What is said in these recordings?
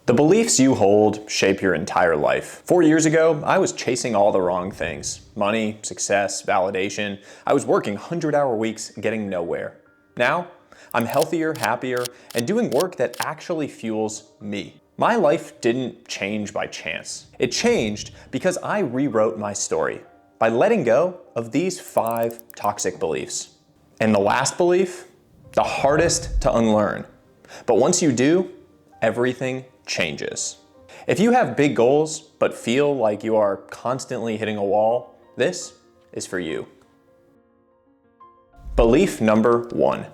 The beliefs you hold shape your entire life. 4 years ago, I was chasing all the wrong things. Money, success, validation. I was working 100-hour weeks, getting nowhere. Now, I'm healthier, happier, and doing work that actually fuels me. My life didn't change by chance. It changed because I rewrote my story by letting go of these 5 toxic beliefs. And the last belief, the hardest to unlearn. But once you do, everything changes. If you have big goals but feel like you are constantly hitting a wall, this is for you. Belief number 1.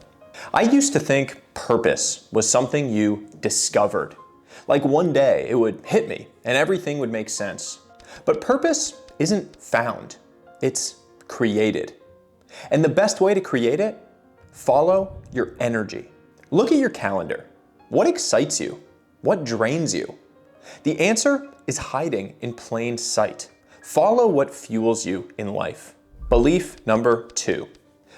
I used to think purpose was something you discovered. Like one day it would hit me and everything would make sense. But purpose isn't found, it's created. And the best way to create it? Follow your energy. Look at your calendar. What excites you? What drains you? The answer is hiding in plain sight. Follow what fuels you in life. Belief number 2.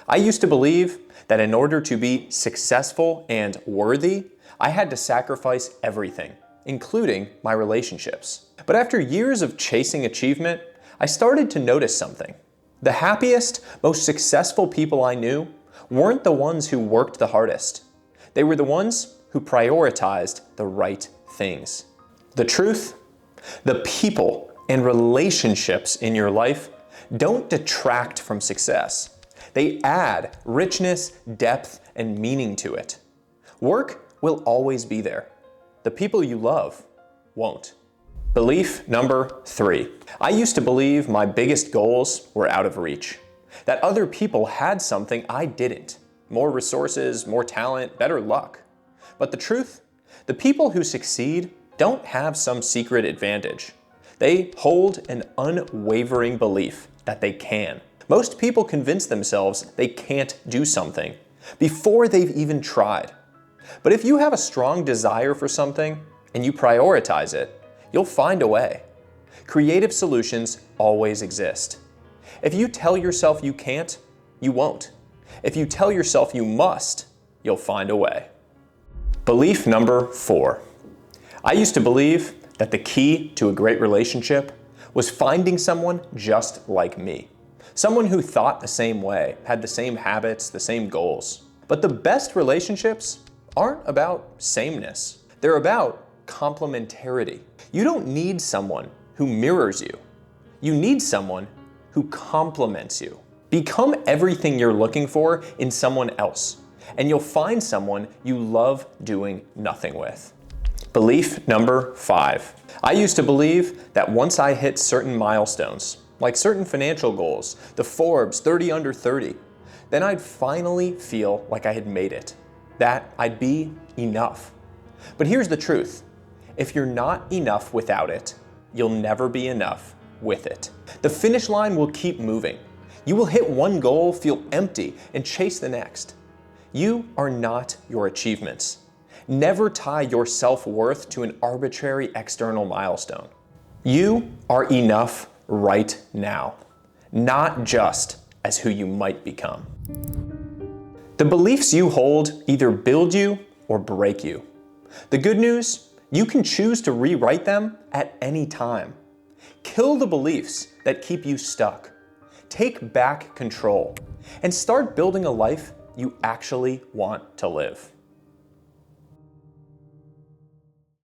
I used to believe that in order to be successful and worthy, I had to sacrifice everything, including my relationships. But after years of chasing achievement, I started to notice something. The happiest, most successful people I knew weren't the ones who worked the hardest. They were the ones who prioritized the right things. The truth? The people and relationships in your life don't detract from success. They add richness, depth, and meaning to it. Work will always be there. The people you love won't. Belief number 3. I used to believe my biggest goals were out of reach. That other people had something I didn't. More resources, more talent, better luck. But the truth? The people who succeed don't have some secret advantage. They hold an unwavering belief that they can. Most people convince themselves they can't do something before they've even tried. But if you have a strong desire for something and you prioritize it, you'll find a way. Creative solutions always exist. If you tell yourself you can't, you won't. If you tell yourself you must, you'll find a way. Belief number 4. I used to believe that the key to a great relationship was finding someone just like me. Someone who thought the same way, had the same habits, the same goals. But the best relationships aren't about sameness. They're about complementarity. You don't need someone who mirrors you. You need someone who complements you. Become everything you're looking for in someone else, and you'll find someone you love doing nothing with. Belief number 5. I used to believe that once I hit certain milestones, like certain financial goals, the Forbes 30 under 30, then I'd finally feel like I had made it, that I'd be enough. But here's the truth. If you're not enough without it, you'll never be enough with it. The finish line will keep moving. You will hit one goal, feel empty, and chase the next. You are not your achievements. Never tie your self-worth to an arbitrary external milestone. You are enough right now, not just as who you might become. The beliefs you hold either build you or break you. The good news, you can choose to rewrite them at any time. Kill the beliefs that keep you stuck. Take back control and start building a life you actually want to live.